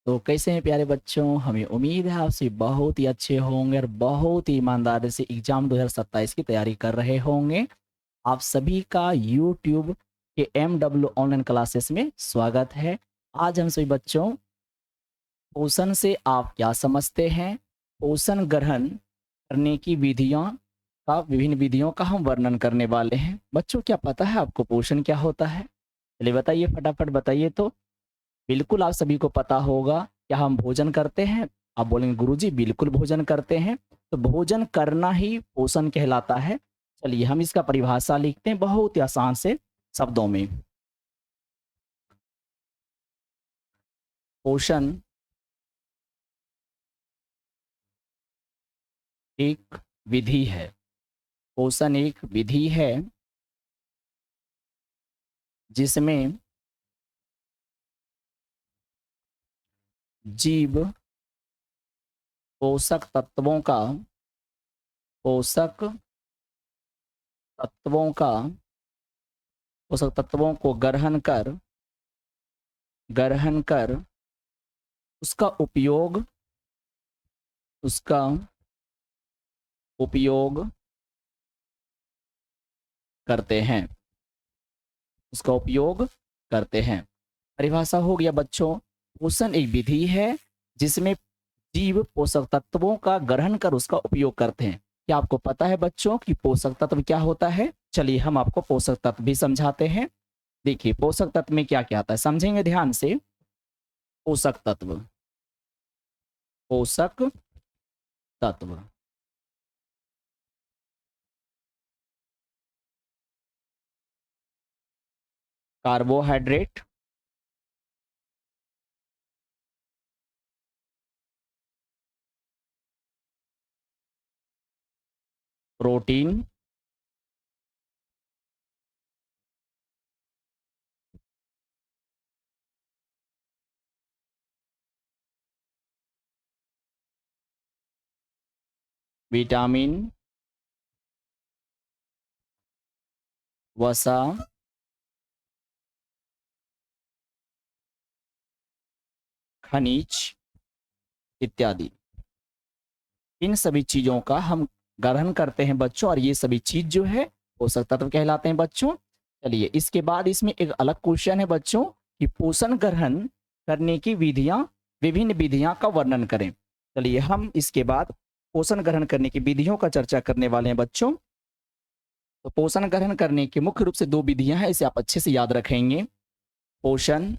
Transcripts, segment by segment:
तो कैसे हैं प्यारे बच्चों? हमें उम्मीद है आप सभी बहुत ही अच्छे होंगे और बहुत ही ईमानदारी से एग्जाम 2027 की तैयारी कर रहे होंगे। आप सभी का यूट्यूब के MW ऑनलाइन क्लासेस में स्वागत है। आज हम सभी बच्चों पोषण से आप क्या समझते हैं, पोषण ग्रहण करने की विभिन्न विधियों का हम वर्णन करने वाले हैं। बच्चों, क्या पता है आपको पोषण क्या होता है? चलिए बताइए, फटाफट बताइए तो। बिल्कुल आप सभी को पता होगा। क्या हम भोजन करते हैं? आप बोलेंगे गुरुजी बिल्कुल भोजन करते हैं। तो भोजन करना ही पोषण कहलाता है। चलिए हम इसका परिभाषा लिखते हैं बहुत ही आसान से शब्दों में। पोषण एक विधि है। पोषण एक विधि है जिसमें जीव पोषक तत्वों का पोषक तत्वों का पोषक तत्वों को ग्रहण कर उसका उपयोग उसका उपयोग करते हैं उसका उपयोग करते हैं। परिभाषा हो गया बच्चों। पोषण एक विधि है जिसमें जीव पोषक तत्वों का ग्रहण कर उसका उपयोग करते हैं। क्या आपको पता है बच्चों कि पोषक तत्व क्या होता है? चलिए हम आपको पोषक तत्व भी समझाते हैं। देखिए पोषक तत्व में क्या क्या आता है, समझेंगे ध्यान से। पोषक तत्व पोषक तत्व कार्बोहाइड्रेट, प्रोटीन, विटामिन, वसा, खनिज इत्यादि। इन सभी चीजों का हम ग्रहण करते हैं बच्चों, और ये सभी चीज जो है पोषक तत्व कहलाते हैं बच्चों। चलिए इसके बाद इसमें एक अलग क्वेश्चन है बच्चों कि पोषण ग्रहण करने की विभिन्न विधियां का वर्णन करें। चलिए हम इसके बाद पोषण ग्रहण करने की विधियों का चर्चा करने वाले हैं बच्चों। तो पोषण ग्रहण करने की मुख्य रूप से दो विधियां हैं, इसे आप अच्छे से याद रखेंगे। पोषण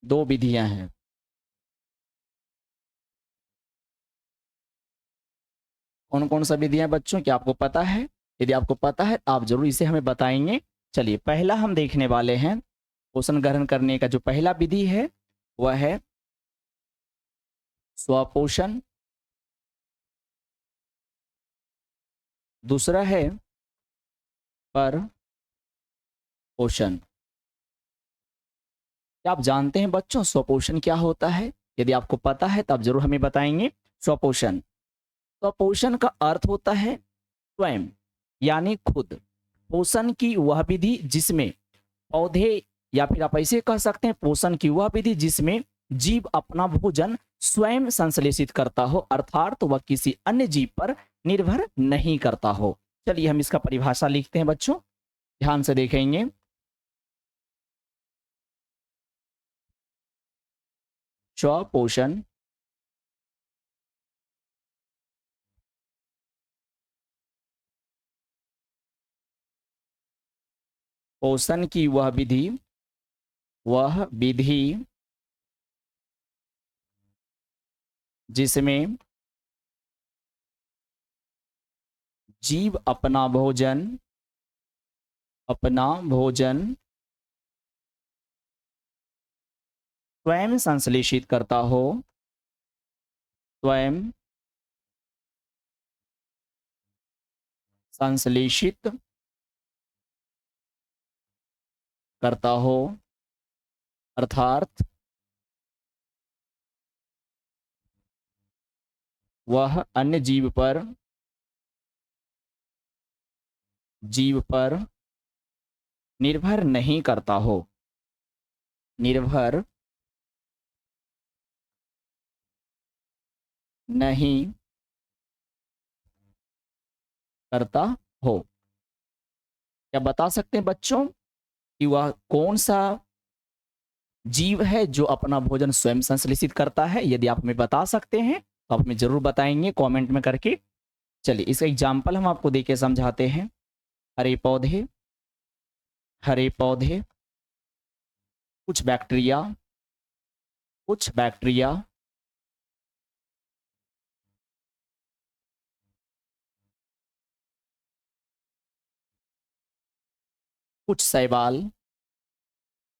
दो विधियां हैं। कौन कौन सा विधियां बच्चों, क्या आपको पता है? यदि आपको पता है आप जरूर इसे हमें बताएंगे। चलिए पहला हम देखने वाले हैं पोषण ग्रहण करने का जो पहला विधि है वह है स्वपोषण। दूसरा है पर पोषण। क्या आप जानते हैं बच्चों स्वपोषण क्या होता है? यदि आपको पता है तो आप जरूर हमें बताएंगे। स्वपोषण स्वपोषण का अर्थ होता है स्वयं, यानी खुद। पोषण की वह विधि जिसमें पौधे, या फिर आप ऐसे कह सकते हैं पोषण की वह विधि जिसमें जीव अपना भोजन स्वयं संश्लेषित करता हो, अर्थात वह किसी अन्य जीव पर निर्भर नहीं करता हो। चलिए हम इसका परिभाषा लिखते हैं बच्चों, ध्यान से देखेंगे। स्वपोषण पोषण की वह विधि जिसमें जीव अपना भोजन स्वयं संश्लेषित करता हो, स्वयं संश्लेषित करता हो, अर्थात वह अन्य जीव पर निर्भर नहीं करता हो, निर्भर नहीं करता हो। क्या बता सकते हैं बच्चों कि वह कौन सा जीव है जो अपना भोजन स्वयं संश्लेषित करता है? यदि आप हमें बता सकते हैं तो आप हमें जरूर बताएंगे कमेंट में करके। चलिए इसका एग्जाम्पल हम आपको देके समझाते हैं। हरे पौधे, हरे पौधे, कुछ बैक्टीरिया, कुछ बैक्टीरिया, कुछ शैवाल,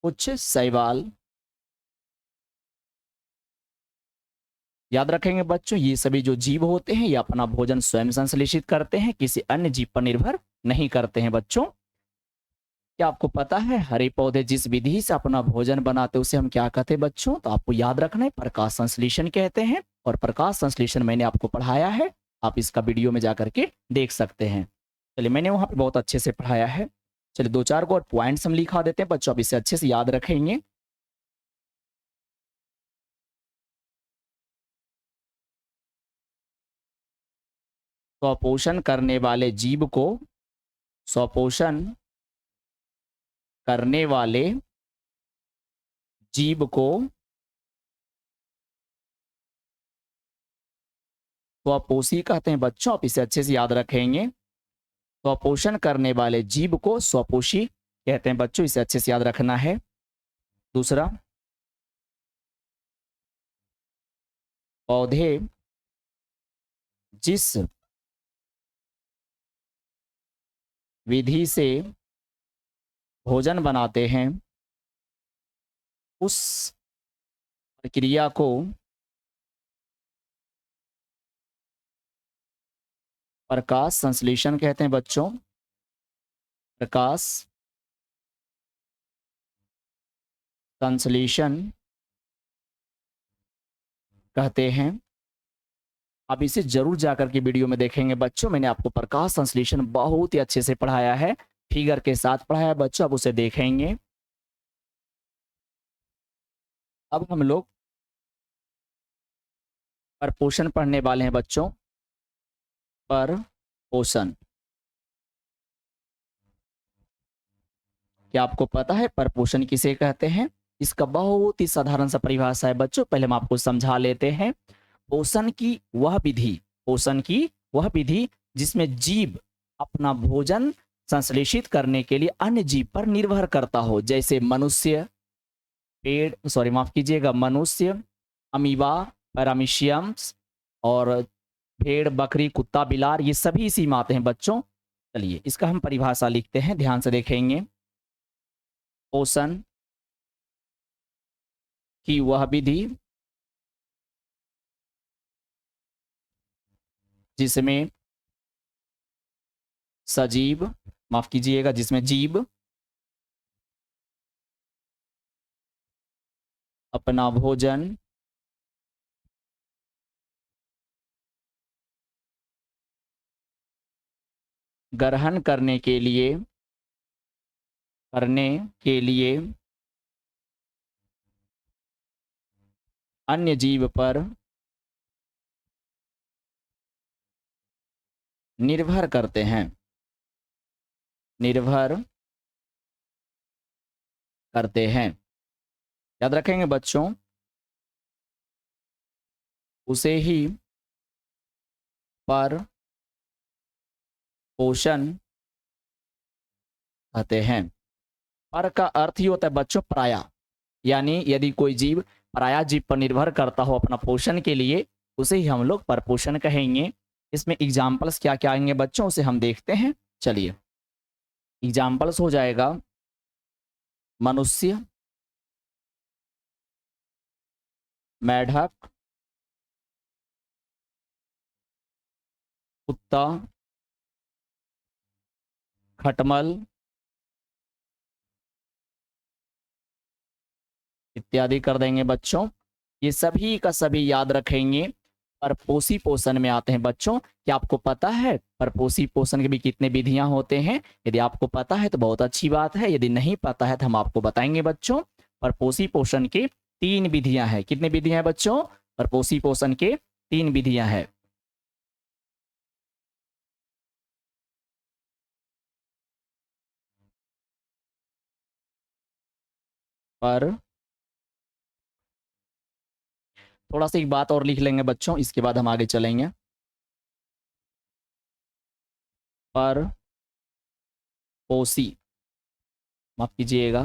कुछ शैवाल। याद रखेंगे बच्चों, ये सभी जो जीव होते हैं ये अपना भोजन स्वयं संश्लेषित करते हैं, किसी अन्य जीव पर निर्भर नहीं करते हैं बच्चों। क्या आपको पता है हरे पौधे जिस विधि से अपना भोजन बनाते हैं उसे हम क्या कहते हैं बच्चों? तो आपको याद रखना है प्रकाश संश्लेषण कहते हैं। और प्रकाश संश्लेषण मैंने आपको पढ़ाया है, आप इसका वीडियो में जाकर के देख सकते हैं। चलिए मैंने वहां पे बहुत अच्छे से पढ़ाया है। चलिए दो चार को और पॉइंट्स हम लिखा देते हैं बच्चों, आप इसे अच्छे से याद रखेंगे। स्वपोषण करने वाले जीव को, स्वपोषण करने वाले जीव को स्वपोषी कहते हैं बच्चों, आप इसे अच्छे से याद रखेंगे। स्वपोषण करने वाले जीव को स्वपोषी कहते हैं बच्चों, इसे अच्छे से याद रखना है। दूसरा, पौधे जिस विधि से भोजन बनाते हैं उस प्रक्रिया को प्रकाश संश्लेषण कहते हैं बच्चों, प्रकाश संश्लेषण कहते हैं। आप इसे जरूर जाकर के वीडियो में देखेंगे बच्चों, मैंने आपको प्रकाश संश्लेषण बहुत ही अच्छे से पढ़ाया है, फिगर के साथ पढ़ाया है बच्चों, आप उसे देखेंगे। अब हम लोग परपोषण पढ़ने वाले हैं बच्चों। परपोषण, क्या आपको पता है परपोषण किसे कहते हैं? इसका बहुत ही साधारण सा परिभाषा है बच्चों, पहले हम आपको समझा लेते हैं। पोषण की वह विधि, पोषण की वह विधि जिसमें जीव अपना भोजन संश्लेषित करने के लिए अन्य जीव पर निर्भर करता हो, जैसे मनुष्य, पेड़, सॉरी माफ कीजिएगा, मनुष्य, अमीबा, पैरामीशियम्स और भेड़, बकरी, कुत्ता, बिलार, ये सभी इसी में आते हैं बच्चों। चलिए इसका हम परिभाषा लिखते हैं, ध्यान से देखेंगे। पोषण की वह विधि जिसमें सजीव, माफ कीजिएगा, जिसमें जीव अपना भोजन ग्रहण करने के लिए अन्य जीव पर निर्भर करते हैं, निर्भर करते हैं। याद रखेंगे बच्चों, उसे ही पर पोषण कहते हैं। पर का अर्थ ही होता है बच्चों पराया, यानी यदि कोई जीव पराया जीव पर निर्भर करता हो अपना पोषण के लिए, उसे ही हम लोग परपोषण कहेंगे। इसमें एग्जाम्पल्स क्या क्या आएंगे बच्चों, उसे हम देखते हैं। चलिए एग्जाम्पल्स हो जाएगा मनुष्य, मेढक, कुत्ता, खटमल इत्यादि कर देंगे बच्चों। ये सभी का सभी याद रखेंगे, परपोषी पोषण में आते हैं बच्चों। क्या आपको पता है परपोषी पोषण के भी कितने विधियां होते हैं? यदि आपको पता है तो बहुत अच्छी बात है, यदि नहीं पता है तो हम आपको बताएंगे बच्चों। परपोषी पोषण के 3 विधियां हैं। कितने विधियां हैं बच्चों? परपोषी पोषण के 3 विधियां हैं। पर थोड़ा सा एक बात और लिख लेंगे बच्चों, इसके बाद हम आगे चलेंगे। पर पोषी, माफ कीजिएगा,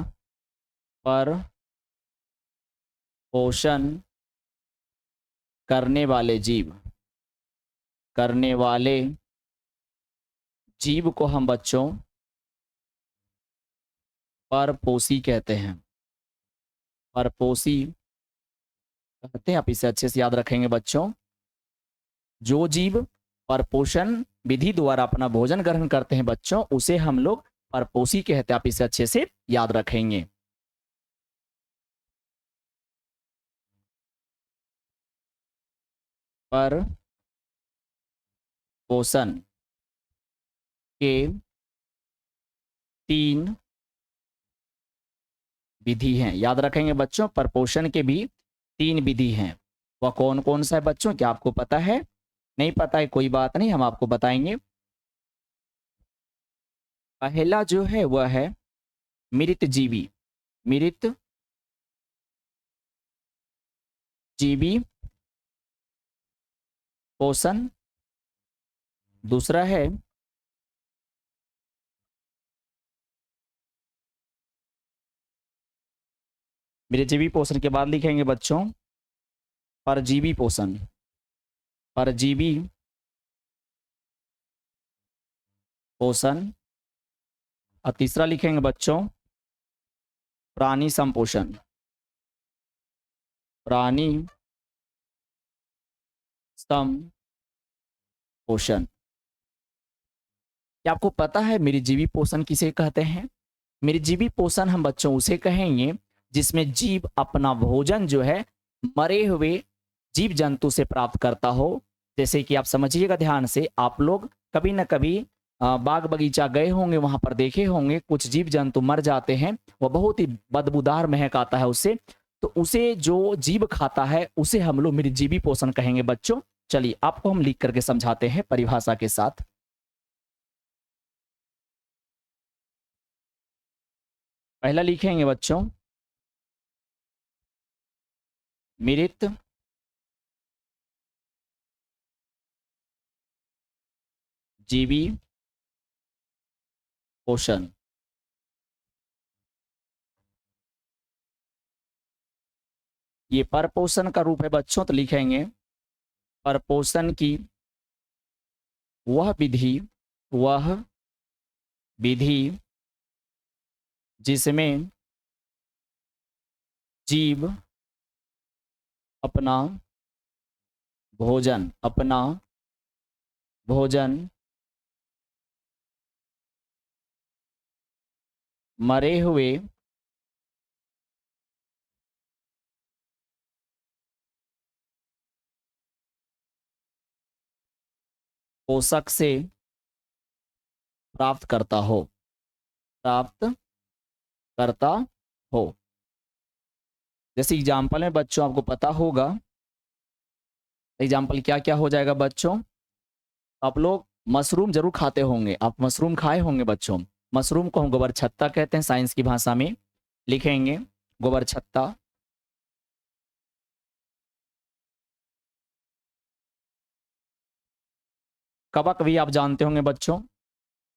पर पोषण करने वाले जीव, करने वाले जीव को हम बच्चों परपोषी कहते हैं। परपोषी कहते हैं, आप इसे अच्छे से याद रखेंगे बच्चों। जो जीव परपोषण विधि द्वारा अपना भोजन ग्रहण करते हैं बच्चों, उसे हम लोग परपोषी कहते हैं। आप इसे अच्छे से याद रखेंगे। पर पोषण के 3 विधि हैं, याद रखेंगे बच्चों। परपोषण के भी 3 विधि हैं। वह कौन कौन सा है बच्चों? क्या आपको पता है? नहीं पता है कोई बात नहीं, हम आपको बताएंगे। पहला जो है वह है मृत जीवी, मृत जीवी पोषण। दूसरा है मृतजीवी पोषण के बाद लिखेंगे बच्चों परजीवी पोषण, परजीवी पोषण। और तीसरा लिखेंगे बच्चों प्राणी संपोषण, प्राणी संपोषण। क्या आपको पता है मृतजीवी पोषण किसे कहते हैं? मृतजीवी पोषण हम बच्चों उसे कहेंगे जिसमें जीव अपना भोजन जो है मरे हुए जीव जंतु से प्राप्त करता हो। जैसे कि आप समझिएगा ध्यान से, आप लोग कभी ना कभी बाग बगीचा गए होंगे, वहां पर देखे होंगे कुछ जीव जंतु मर जाते हैं, वह बहुत ही बदबूदार महक आता है उससे। तो उसे जो जीव खाता है उसे हम लोग मृतजीवी पोषण कहेंगे बच्चों। चलिए आपको हम लिख करके समझाते हैं परिभाषा के साथ। पहला लिखेंगे बच्चों मृत जीवी पोषण। ये परपोषण का रूप है बच्चों, तो लिखेंगे परपोषण की वह विधि, वह विधि जिसमें जीव अपना भोजन, अपना भोजन मरे हुए पोषक से प्राप्त करता हो, प्राप्त करता हो। जैसे एग्जाम्पल में बच्चों आपको पता होगा, एग्जाम्पल क्या क्या हो जाएगा बच्चों? आप लोग मशरूम जरूर खाते होंगे, आप मशरूम खाए होंगे बच्चों। मशरूम को हम गोबर छत्ता कहते हैं साइंस की भाषा में। लिखेंगे गोबर छत्ता। कवक भी आप जानते होंगे बच्चों,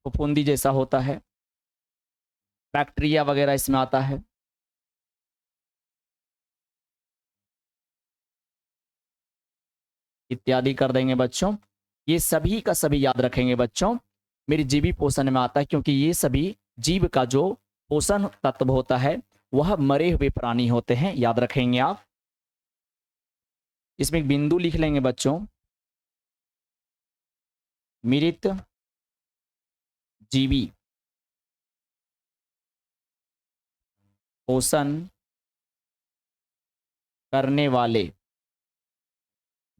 फफूंदी जैसा होता है, बैक्टीरिया वगैरह इसमें आता है। इत्यादि कर देंगे बच्चों। ये सभी का सभी याद रखेंगे बच्चों, मेरी जीवी पोषण में आता है, क्योंकि ये सभी जीव का जो पोषण तत्व होता है वह मरे हुए प्राणी होते हैं, याद रखेंगे आप। इसमें एक बिंदु लिख लेंगे बच्चों, मृत जीवी पोषण करने वाले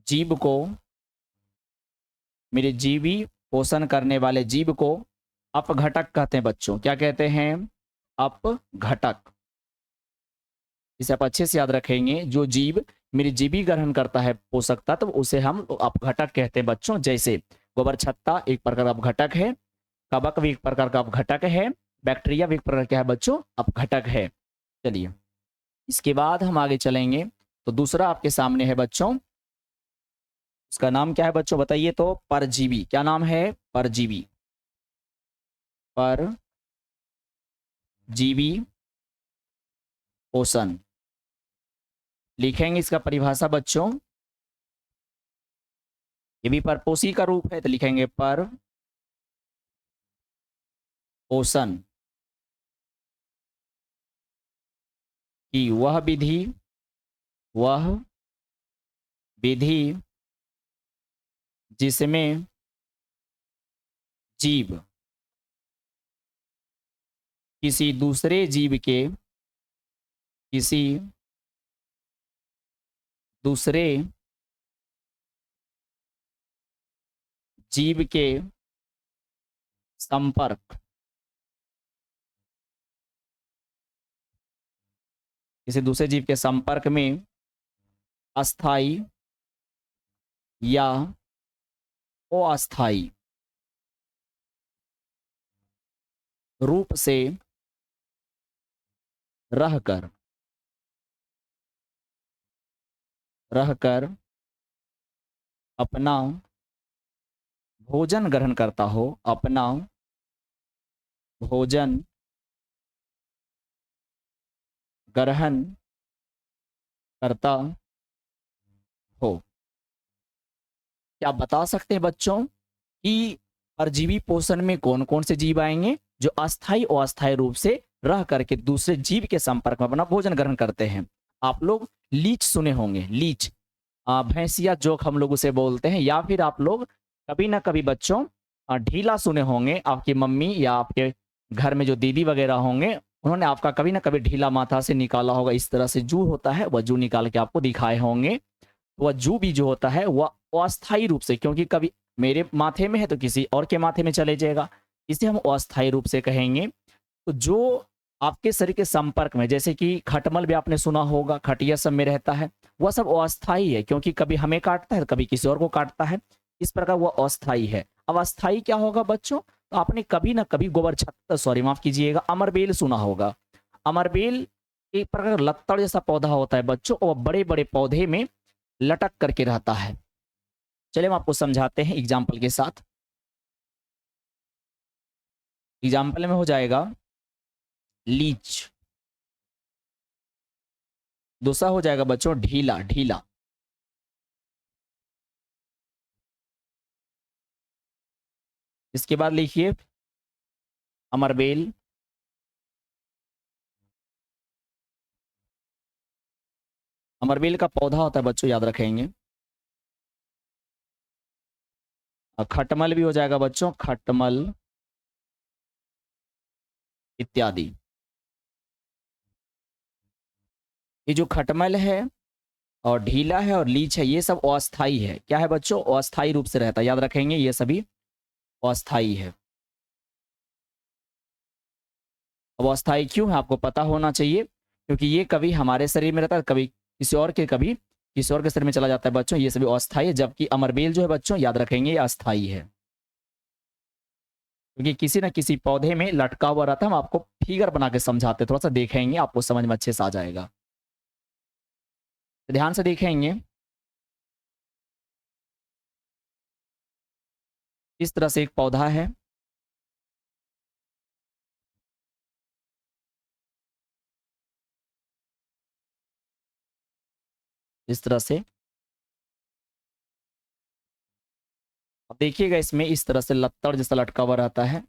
जीव को, मेरे जीवी पोषण करने वाले जीव को अपघटक कहते हैं बच्चों। क्या कहते हैं? अपघटक। इसे आप अच्छे से याद रखेंगे। जो जीव मेरी जीवी ग्रहण करता है पोषक तत्व, उसे हम अपघटक कहते हैं बच्चों। जैसे गोबर छत्ता एक प्रकार का अपघटक है, कवक भी एक प्रकार का अपघटक है, बैक्टीरिया भी एक प्रकार का है बच्चों, अपघटक है। चलिए, इसके बाद हम आगे चलेंगे। तो दूसरा आपके सामने है बच्चों, उसका नाम क्या है बच्चों बताइए? तो परजीवी। क्या नाम है? परजीवी। परजीवी पोषण। लिखेंगे इसका परिभाषा बच्चों। ये भी परपोषी का रूप है, तो लिखेंगे पर पोषण की वह विधि जिसमें जीव किसी दूसरे जीव के संपर्क किसी दूसरे जीव के संपर्क में अस्थाई या अस्थाई रूप से रहकर अपना भोजन ग्रहण करता हो, अपना भोजन ग्रहण करता हो। क्या आप बता सकते हैं बच्चों कि परजीवी पोषण में कौन कौन से जीव आएंगे? जो अस्थाई और अस्थाई रूप से रह करके दूसरे जीव के संपर्क में अपना भोजन ग्रहण करते हैं। आप लोग लीच सुने होंगे, लीच, भैंसिया जोक हम लोग उसे बोलते हैं। या फिर आप लोग कभी ना कभी बच्चों ढीला सुने होंगे। आपकी मम्मी या आपके घर में जो दीदी वगैरह होंगे, उन्होंने आपका कभी ना कभी ढीला माथा से निकाला होगा। इस तरह से जू होता है, वह जू निकाल के आपको दिखाए होंगे। वह जू भी जो होता है वह अस्थायी रूप से, क्योंकि कभी मेरे माथे में है तो किसी और के माथे में चले जाएगा, इसे हम अस्थायी रूप से कहेंगे। तो जो आपके शरीर के संपर्क में, जैसे कि खटमल भी आपने सुना होगा, खटिया सब में रहता है, वह सब अस्थायी है, क्योंकि कभी हमें काटता है, कभी किसी और को काटता है। इस प्रकार वह अस्थायी है। अब अस्थायी क्या होगा बच्चों? तो आपने कभी ना कभी गोबर छत्ता, सॉरी माफ कीजिएगा, अमरबेल सुना होगा। अमरबेल एक प्रकार का लत्तड़ जैसा पौधा होता है बच्चों, और बड़े बड़े पौधे में लटक करके रहता है। चलिए हम आपको समझाते हैं एग्जाम्पल के साथ। एग्जाम्पल में हो जाएगा लीच, दूसरा हो जाएगा बच्चों ढीला, ढीला। इसके बाद लिखिए अमरबेल, अमरबेल का पौधा होता है बच्चों, याद रखेंगे। और खटमल भी हो जाएगा बच्चों, खटमल इत्यादि। ये जो खटमल है और ढीला है और लीच है, ये सब अस्थाई है। क्या है बच्चों? अस्थाई रूप से रहता है, याद रखेंगे ये सभी अस्थाई है। अब अस्थाई क्यों है आपको पता होना चाहिए, क्योंकि ये कभी हमारे शरीर में रहता है, कभी कभी किसी और के शरीर में चला जाता है बच्चों। ये सभी अस्थाई है, जबकि अमरबेल जो है बच्चों, याद रखेंगे ये अस्थाई है, क्योंकि किसी न किसी पौधे में लटका हुआ रहता है। हम आपको फिगर बना के समझाते हैं, थोड़ा सा देखेंगे, आपको समझ में अच्छे से आ जाएगा। तो ध्यान से देखेंगे। इस तरह से एक पौधा है, इस तरह से। अब देखिएगा, इसमें इस तरह से लत्तड़ जैसा लटका हुआ रहता है।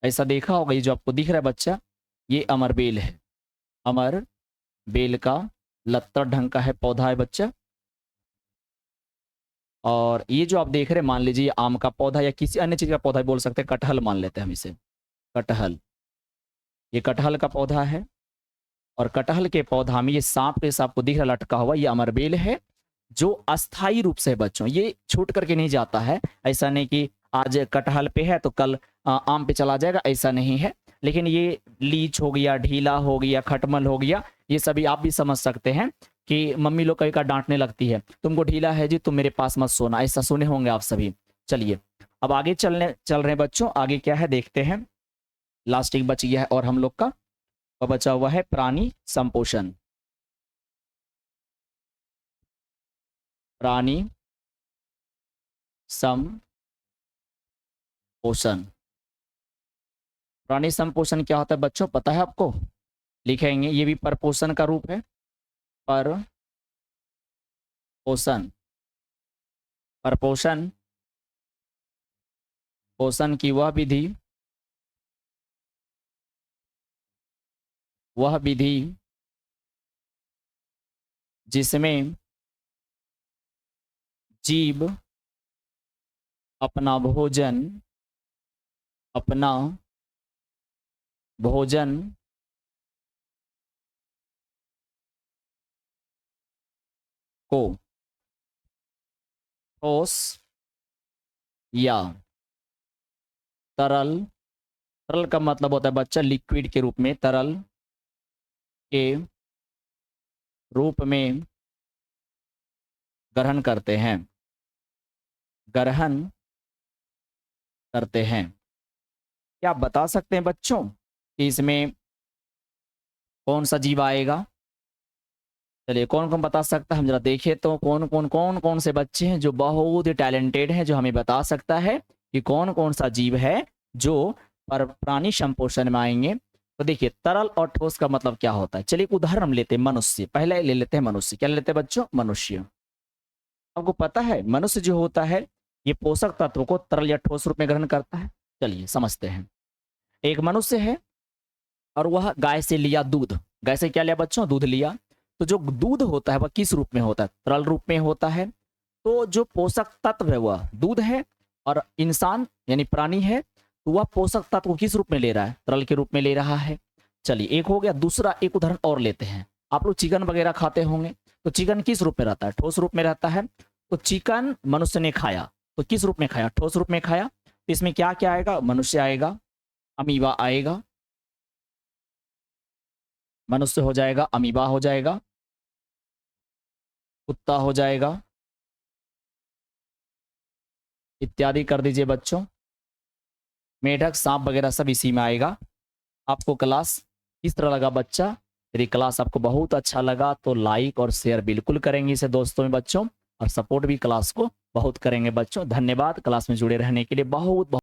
ऐसा देखा होगा, ये जो आपको दिख रहा है बच्चा, ये अमरबेल है। अमर बेल का लत्तड़ ढंग का है पौधा है बच्चा। और ये जो आप देख रहे हैं, मान लीजिए आम का पौधा या किसी अन्य चीज का पौधा भी बोल सकते हैं, कटहल मान लेते हैं हम इसे, कटहल। ये कटहल का पौधा है और कटहल के पौधा में ये सांप के आपको दिख रहा लटका हुआ, ये अमरबेल है जो अस्थाई रूप से बच्चों ये छूट करके नहीं जाता है। ऐसा नहीं कि आज कटहल पे है तो कल आम पे चला जाएगा, ऐसा नहीं है। लेकिन ये लीच हो गया, ढीला हो गया, खटमल हो गया, ये सभी आप भी समझ सकते हैं कि मम्मी लोग कभी का डांटने लगती है, तुमको ढीला है जी, तुम मेरे पास मत सोना, ऐसा सुने होंगे आप सभी। चलिए अब आगे चल रहे हैं बच्चों, आगे क्या है देखते हैं। लास्ट एक बच गया है और हम लोग का बचा हुआ है प्राणी संपोषण। प्राणी संपोषण, प्राणी संपोषण क्या होता है बच्चों, पता है आपको? लिखेंगे, ये भी परपोषण का रूप है। पर पोषण, परपोषण, पोषण की वह विधि जिसमें जीव अपना भोजन को ठोस या तरल, तरल का मतलब होता है बच्चा लिक्विड के रूप में, तरल के रूप में ग्रहण करते हैं, ग्रहण करते हैं। क्या आप बता सकते हैं बच्चों कि इसमें कौन सा जीव आएगा? चलिए कौन कौन बता सकता है, हम जरा देखें तो कौन कौन से बच्चे हैं जो बहुत ही टैलेंटेड हैं, जो हमें बता सकता है कि कौन कौन सा जीव है जो प्राणी संपोषण में आएंगे। तो देखिए तरल और ठोस का मतलब क्या होता है, चलिए एक उदाहरण हम लेते हैं, मनुष्य, पहले ले लेते हैं मनुष्य। क्या लेते हैं बच्चों? मनुष्य। आपको पता है मनुष्य जो होता है ये पोषक तत्व को तरल या ठोस रूप में ग्रहण करता है। चलिए समझते हैं। एक मनुष्य है और वह गाय से लिया दूध, गाय से क्या लिया बच्चों? दूध लिया। तो जो दूध होता है वह किस रूप में होता है? तरल रूप में होता है। तो जो पोषक तत्व है वह दूध है, और इंसान यानी प्राणी है तो वह पोषक तत्व को किस रूप में ले रहा है? तरल के रूप में ले रहा है। चलिए एक हो गया। दूसरा एक उदाहरण और लेते हैं। आप लोग चिकन वगैरह खाते होंगे, तो चिकन किस रूप में रहता है? ठोस रूप में रहता है। तो चिकन मनुष्य ने खाया तो किस रूप में खाया? ठोस रूप में खाया। तो इसमें क्या क्या आएगा? मनुष्य आएगा, अमीबा आएगा, मनुष्य हो जाएगा, अमीबा हो जाएगा, कुत्ता हो जाएगा, इत्यादि कर दीजिए बच्चों। मेढक, सांप वगैरह सब इसी में आएगा। आपको क्लास किस तरह लगा बच्चा? यदि क्लास आपको बहुत अच्छा लगा तो लाइक और शेयर बिल्कुल करेंगे इसे दोस्तों में बच्चों, और सपोर्ट भी क्लास को बहुत करेंगे बच्चों। धन्यवाद क्लास में जुड़े रहने के लिए, बहुत बहुत